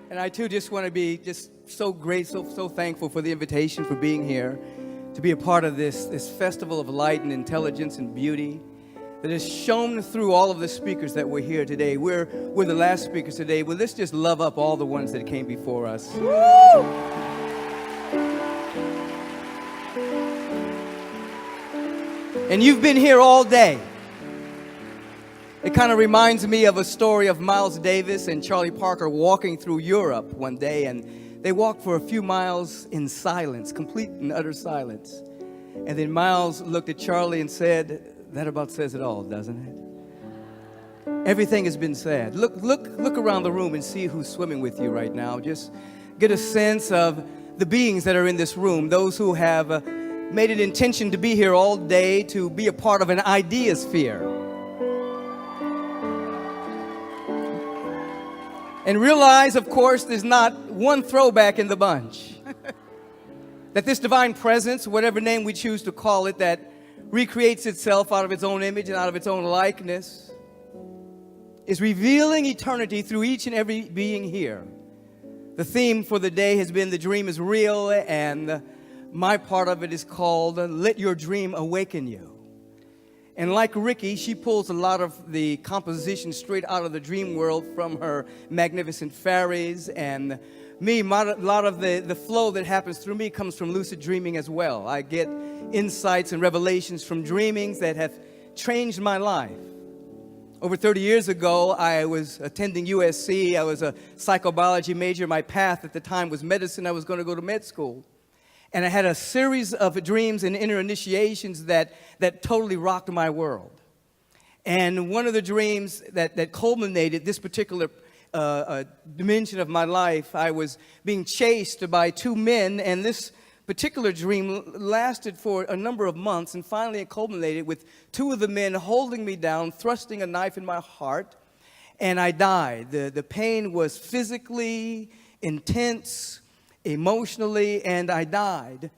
And I too just want to be just so grateful, so thankful for the invitation, for being here, to be a part of this festival of light and intelligence and beauty that is shown through all of the speakers that were here today. We're the last speakers today. Well, let's just love up all the ones that came before us. Woo! And you've been here all day. It kind of reminds me of a story of Miles Davis and Charlie Parker walking through Europe one day, and they walked for a few miles in silence, complete and utter silence. And then Miles looked at Charlie and said, "That about says it all, doesn't it?" Everything has been said. Look around the room and see who's swimming with you right now. Just get a sense of the beings that are in this room, those who have made an intention to be here all day, to be a part of an idea sphere. And realize, of course, there's not one throwback in the bunch. That this divine presence, whatever name we choose to call it, that recreates itself out of its own image and out of its own likeness, is revealing eternity through each and every being here. The theme for the day has been "The Dream is Real," and my part of it is called "Let Your Dream Awaken You." And like Ricky, she pulls a lot of the composition straight out of the dream world from her magnificent fairies. And me, a lot of the flow that happens through me comes from lucid dreaming as well. I get insights and revelations from dreamings that have changed my life. Over 30 years ago, I was attending USC. I was a psychobiology major. My path at the time was medicine. I was going to go to med school. And I had a series of dreams and inner initiations that totally rocked my world. And one of the dreams that culminated this particular dimension of my life, I was being chased by two men, and this particular dream lasted for a number of months, and finally it culminated with two of the men holding me down, thrusting a knife in my heart, and I died. The pain was physically intense, emotionally, and I died.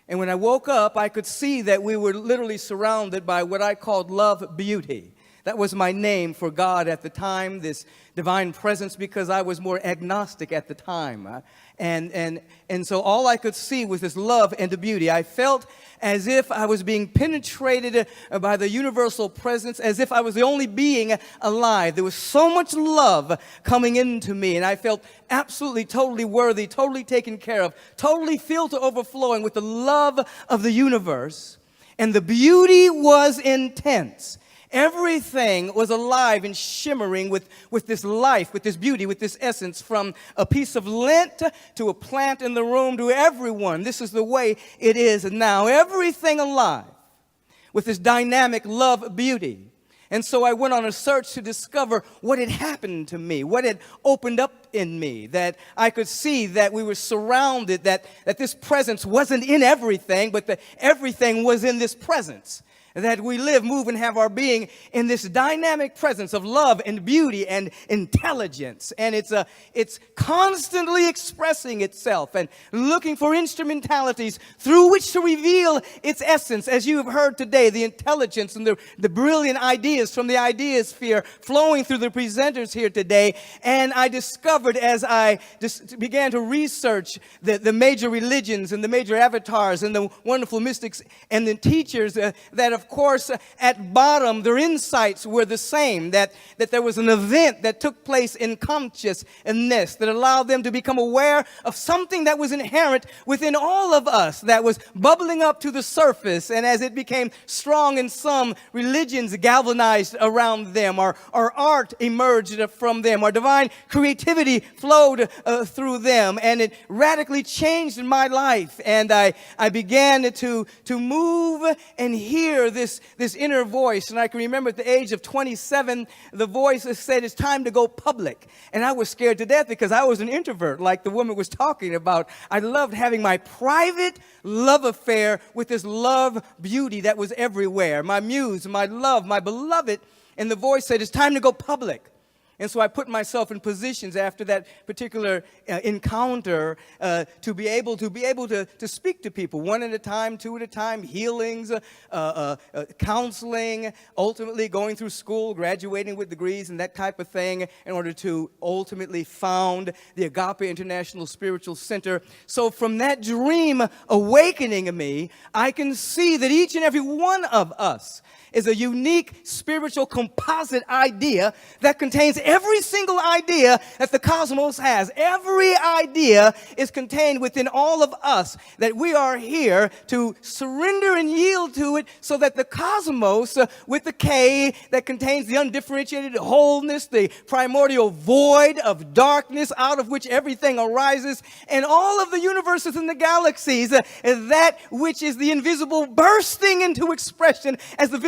And when I woke up, I could see that we were literally surrounded by what I called love beauty. That was my name for God at the time, this divine presence, because I was more agnostic at the time. And so all I could see was this love and the beauty. I felt as if I was being penetrated by the universal presence, as if I was the only being alive. There was so much love coming into me, and I felt absolutely, totally worthy, totally taken care of, totally filled to overflowing with the love of the universe. And the beauty was intense. Everything was alive and shimmering with this life, with this beauty, with this essence, from a piece of lint to a plant in the room to everyone. This is the way it is now. Everything alive with this dynamic love beauty. And so I went on a search to discover what had happened to me, what had opened up in me, that I could see that we were surrounded, that this presence wasn't in everything, but that everything was in this presence. That we live, move, and have our being in this dynamic presence of love and beauty and intelligence. And it's constantly expressing itself and looking for instrumentalities through which to reveal its essence. As you have heard today, the intelligence and the brilliant ideas from the idea sphere flowing through the presenters here today. And I discovered, as I just began to research the major religions and the major avatars and the wonderful mystics and the teachers, that of course, at bottom, their insights were the same, that there was an event that took place in consciousness that allowed them to become aware of something that was inherent within all of us, that was bubbling up to the surface. And as it became strong in some, religions galvanized around them, our art emerged from them, our divine creativity flowed through them, and it radically changed my life. And I began to move and hear this inner voice. And I can remember at the age of 27, the voice said, "It's time to go public." And I was scared to death because I was an introvert, like the woman was talking about. I loved having my private love affair with this love beauty that was everywhere. My muse, my love, my beloved. And the voice said, "It's time to go public." And so I put myself in positions after that particular encounter to be able to speak to people, one at a time, two at a time, healings, counseling, ultimately going through school, graduating with degrees and that type of thing in order to ultimately found the Agape International Spiritual Center. So from that dream awakening in me, I can see that each and every one of us is a unique spiritual composite idea that contains every single idea that the cosmos has. Every idea is contained within all of us, that we are here to surrender and yield to it so that the cosmos with the K that contains the undifferentiated wholeness, the primordial void of darkness out of which everything arises, and all of the universes and the galaxies, that which is the invisible bursting into expression as the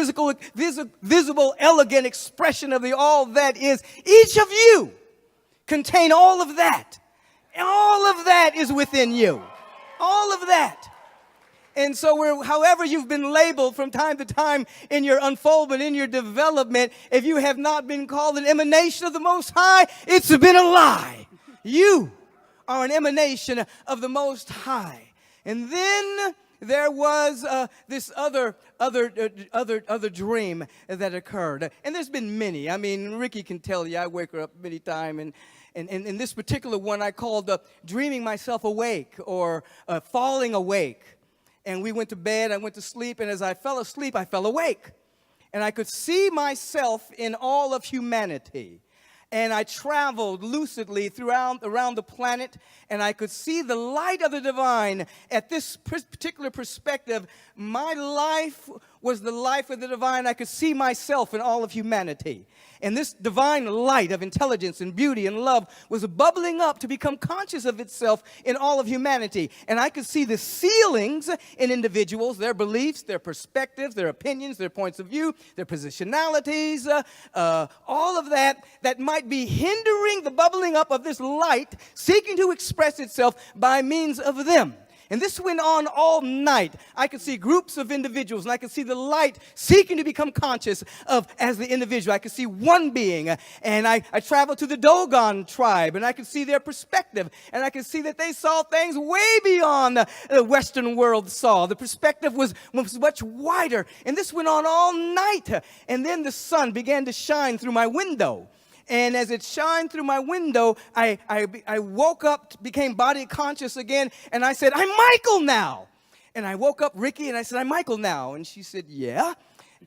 visible, elegant expression of the all that is. Each of you contain all of that. All of that is within you. All of that. And so however you've been labeled from time to time in your unfoldment, in your development, if you have not been called an emanation of the Most High, it's been a lie. You are an emanation of the Most High. And then there was this other dream that occurred. And there's been many. I mean, Ricky can tell you, I wake her up many times. And this particular one I called dreaming myself awake or falling awake. And we went to bed, I went to sleep, and as I fell asleep, I fell awake. And I could see myself in all of humanity. And I traveled lucidly around the planet, and I could see the light of the divine. At this particular perspective, my life was the life of the divine. I could see myself in all of humanity. And this divine light of intelligence and beauty and love was bubbling up to become conscious of itself in all of humanity. And I could see the ceilings in individuals, their beliefs, their perspectives, their opinions, their points of view, their positionalities, all of that might be hindering the bubbling up of this light, seeking to express itself by means of them. And this went on all night. I could see groups of individuals, and I could see the light seeking to become conscious of as the individual. I could see one being, and I traveled to the Dogon tribe, and I could see their perspective, and I could see that they saw things way beyond the Western world saw. The perspective was much wider, and this went on all night. And then the sun began to shine through my window. And as it shined through my window, I woke up, became body conscious again, and I said, I'm Michael now. And I woke up Ricky, and I said, I'm Michael now. And she said, yeah.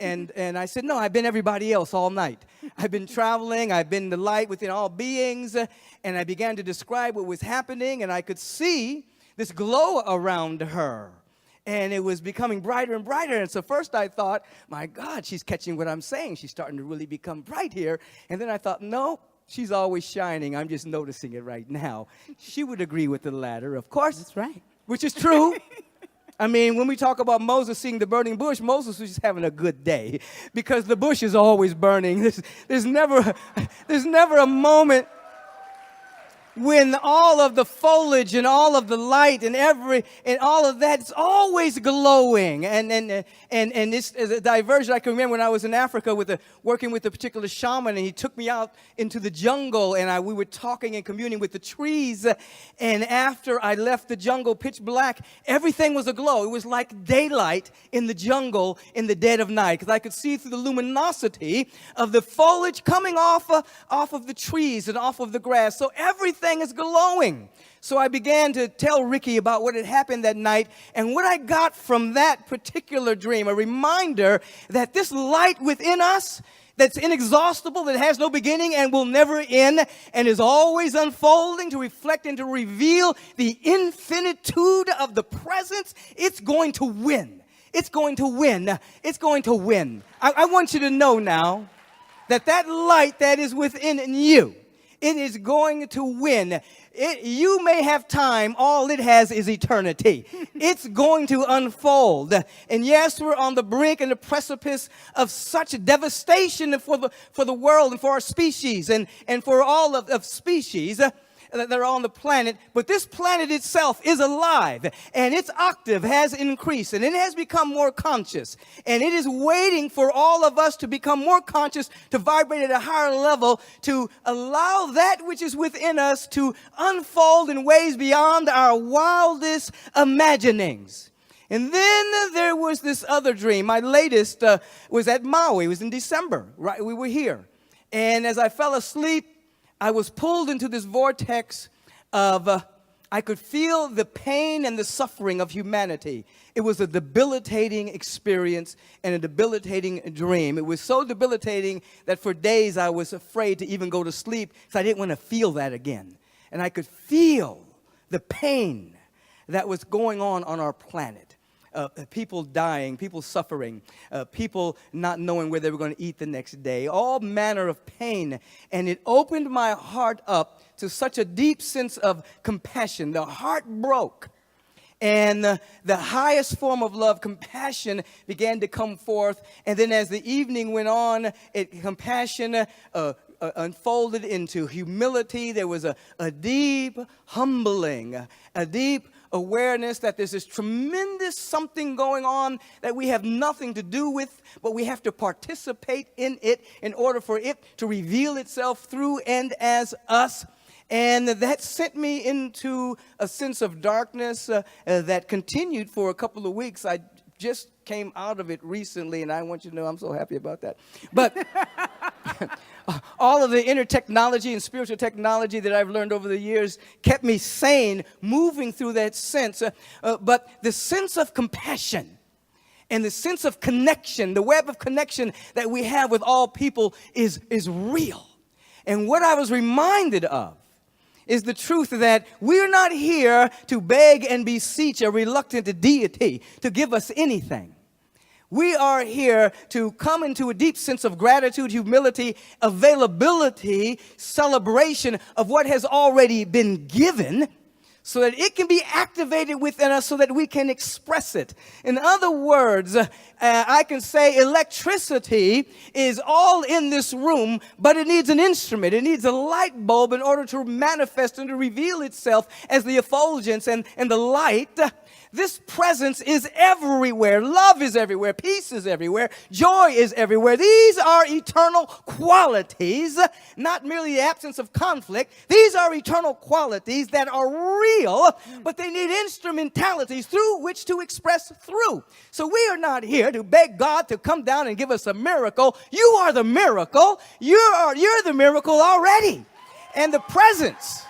And I said, no, I've been everybody else all night. I've been traveling. I've been the light within all beings. And I began to describe what was happening, and I could see this glow around her. And it was becoming brighter and brighter. And so first I thought, my God, she's catching what I'm saying. She's starting to really become bright here. And then I thought, no, she's always shining. I'm just noticing it right now. She would agree with the latter, of course. That's right. Which is true. I mean, when we talk about Moses seeing the burning bush, Moses was just having a good day because the bush is always burning. There's never a moment when all of the foliage and all of the light and all of that's always glowing. And this is a diversion. I can remember when I was in Africa working with a particular shaman, and he took me out into the jungle, and we were talking and communing with the trees. And after I left the jungle pitch black, everything was aglow. It was like daylight in the jungle in the dead of night, because I could see through the luminosity of the foliage coming off of the trees and off of the grass. So everything is glowing. So I began to tell Ricky about what had happened that night, and what I got from that particular dream, a reminder that this light within us that's inexhaustible, that has no beginning and will never end, and is always unfolding to reflect and to reveal the infinitude of the presence, it's going to win. It's going to win. It's going to win. I want you to know now that light that is within you, it is going to win. You may have time. All it has is eternity. It's going to unfold. And yes, we're on the brink and the precipice of such devastation for the world and for our species and for all of species. that are on the planet, but this planet itself is alive, and its octave has increased, and it has become more conscious, and it is waiting for all of us to become more conscious, to vibrate at a higher level, to allow that which is within us to unfold in ways beyond our wildest imaginings. And then there was this other dream. My latest was at Maui. It was in December, right? We were here. And as I fell asleep, I was pulled into this vortex of, I could feel the pain and the suffering of humanity. It was a debilitating experience and a debilitating dream. It was so debilitating that for days I was afraid to even go to sleep because I didn't want to feel that again. And I could feel the pain that was going on our planet. People dying, people suffering, people not knowing where they were going to eat the next day, all manner of pain. And it opened my heart up to such a deep sense of compassion. The heart broke. And the highest form of love, compassion, began to come forth. And then as the evening went on, compassion unfolded into humility. There was a deep humbling, a deep awareness that there's this tremendous something going on that we have nothing to do with, but we have to participate in it in order for it to reveal itself through and as us. And that sent me into a sense of darkness that continued for a couple of weeks. I just came out of it recently, and I want you to know I'm so happy about that. But all of the inner technology and spiritual technology that I've learned over the years kept me sane, moving through that sense. But the sense of compassion and the sense of connection, the web of connection that we have with all people is real. And what I was reminded of is the truth that we're not here to beg and beseech a reluctant deity to give us anything. We are here to come into a deep sense of gratitude, humility, availability, celebration of what has already been given, so that it can be activated within us so that we can express it. In other words, I can say electricity is all in this room, but it needs an instrument. It needs a light bulb in order to manifest and to reveal itself as the effulgence and the light. This presence is everywhere. Love is everywhere. Peace is everywhere. Joy is everywhere. These are eternal qualities, not merely the absence of conflict. These are eternal qualities that are real, but they need instrumentalities through which to express through. So we are not here to beg God to come down and give us a miracle. You are the miracle. You're the miracle already. And the presence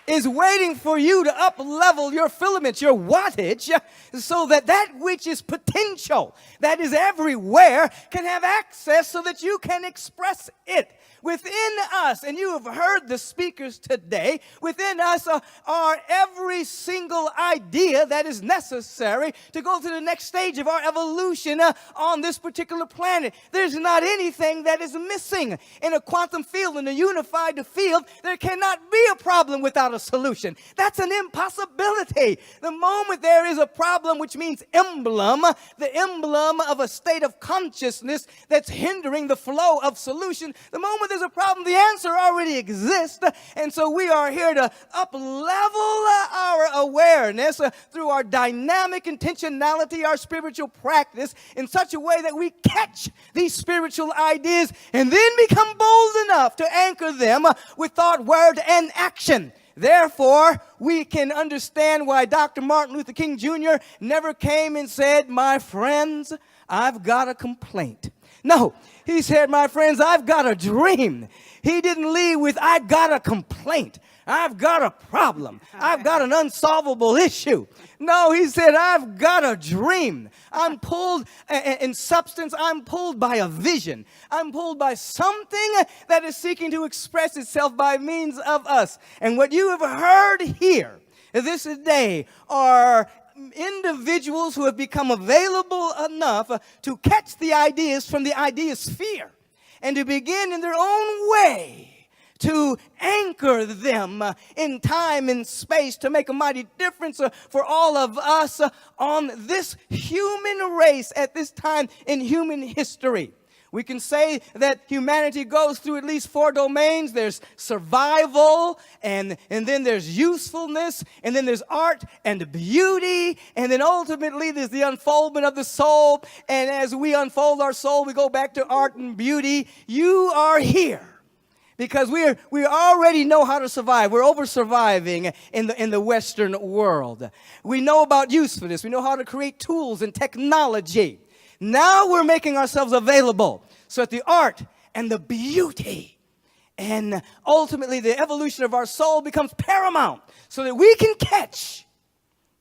is waiting for you to up-level your filaments, your wattage, so that that which is potential, that is everywhere, can have access so that you can express it. Within us, and you have heard the speakers today, within us are every single idea that is necessary to go to the next stage of our evolution on this particular planet. There's not anything that is missing. In a quantum field, in a unified field, there cannot be a problem without a solution. That's an impossibility. The moment there is a problem, which means emblem, the emblem of a state of consciousness that's hindering the flow of solution, the moment there's a problem, the answer already exists. And so we are here to up-level our awareness through our dynamic intentionality, our spiritual practice, in such a way that we catch these spiritual ideas and then become bold enough to anchor them with thought, word, and action. Therefore, we can understand why Dr. Martin Luther King Jr. never came and said, "My friends, I've got a complaint." No, he said, "My friends, I've got a dream." He didn't lead with, "I've got a complaint. I've got a problem. I've got an unsolvable issue." No, he said, "I've got a dream. I'm pulled in substance. I'm pulled by a vision. I'm pulled by something that is seeking to express itself by means of us." And what you have heard here this day are individuals who have become available enough to catch the ideas from the idea sphere and to begin in their own way to anchor them in time and space to make a mighty difference for all of us on this human race at this time in human history. We can say that humanity goes through at least 4 domains. There's survival, and then there's usefulness, and then there's art and beauty, and then ultimately there's the unfoldment of the soul. And as we unfold our soul, we go back to art and beauty. You are here because we already know how to survive. We're over-surviving in the Western world. We know about usefulness. We know how to create tools and technology. Now we're making ourselves available so that the art and the beauty and ultimately the evolution of our soul becomes paramount so that we can catch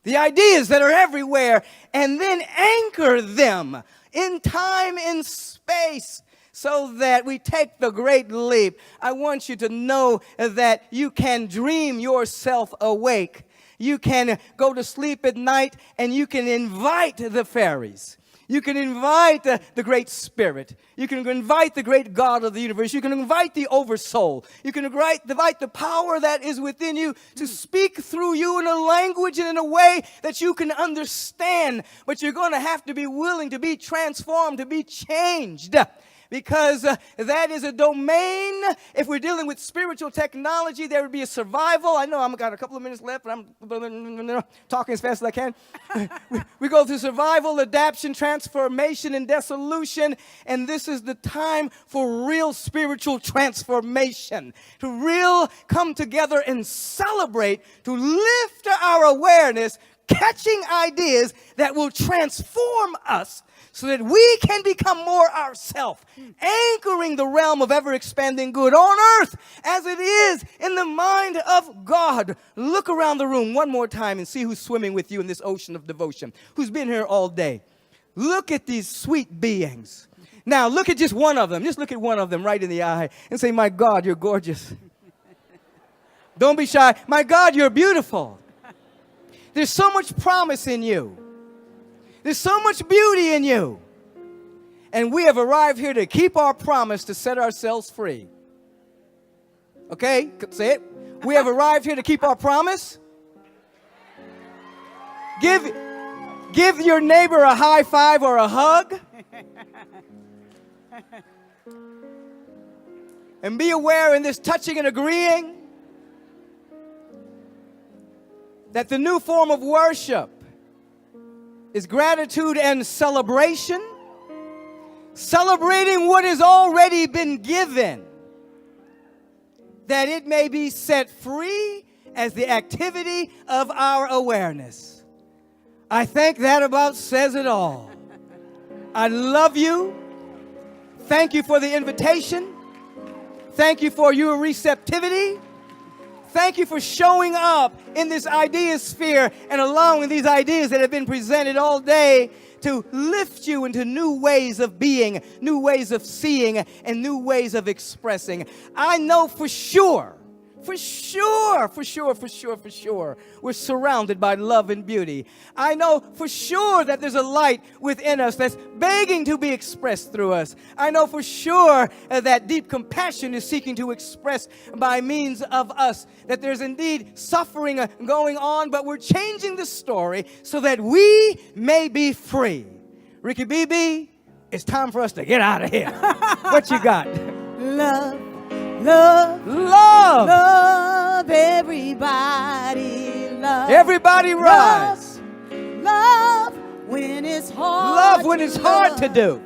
the ideas that are everywhere and then anchor them in time and space so that we take the great leap. I want you to know that you can dream yourself awake. You can go to sleep at night and you can invite the fairies. You can invite the great spirit. You can invite the great God of the universe. You can invite the oversoul. You can invite the power that is within you to speak through you in a language and in a way that you can understand. But you're going to have to be willing to be transformed, to be changed. Because that is a domain. If we're dealing with spiritual technology, there would be a survival. I know I've got a couple of minutes left, but I'm talking as fast as I can. We go through survival, adaptation, transformation, and dissolution. And this is the time for real spiritual transformation. To real come together and celebrate, to lift our awareness, catching ideas that will transform us so that we can become more ourselves, anchoring the realm of ever-expanding good on earth as it is in the mind of God. Look around the room one more time and see who's swimming with you in this ocean of devotion, who's been here all day. Look at these sweet beings. Now, look at just one of them. Just look at one of them right in the eye and say, my God, you're gorgeous. Don't be shy. My God, you're beautiful. There's so much promise in you. There's so much beauty in you. And we have arrived here to keep our promise to set ourselves free. Okay? Say it. We have arrived here to keep our promise. Give your neighbor a high five or a hug. And be aware in this touching and agreeing that the new form of worship is gratitude and celebration, celebrating what has already been given, that it may be set free as the activity of our awareness. I think that about says it all. I love you. Thank you for the invitation. Thank you for your receptivity. Thank you for showing up in this idea sphere and allowing these ideas that have been presented all day to lift you into new ways of being, new ways of seeing, and new ways of expressing. I know for sure, we're surrounded by love and beauty. I know for sure that there's a light within us that's begging to be expressed through us. I know for sure that deep compassion is seeking to express by means of us. That there's indeed suffering going on, but we're changing the story so that we may be free. Ricky BB, it's time for us to get out of here. What you got? Love. Love, love, love, everybody, love. Everybody rise. Love, love when it's hard. Love when it's hard to do.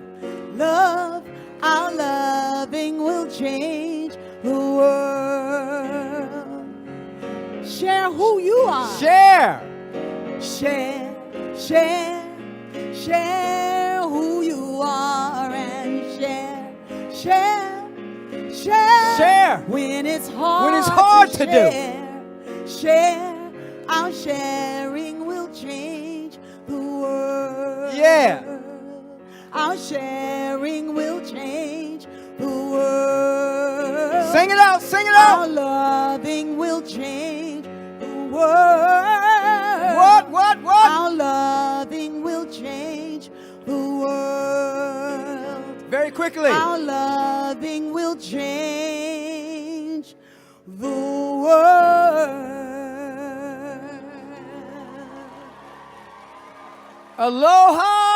Love, our loving will change the world. Share who you are. Share. Share, share, share who you are and share. Share when it's hard to do. Share, our sharing will change the world. Yeah. Our sharing will change the world. Sing it out, sing it out. Our loving will change the world. What? Our loving will change the world. Very quickly. Our loving will change the world. Aloha.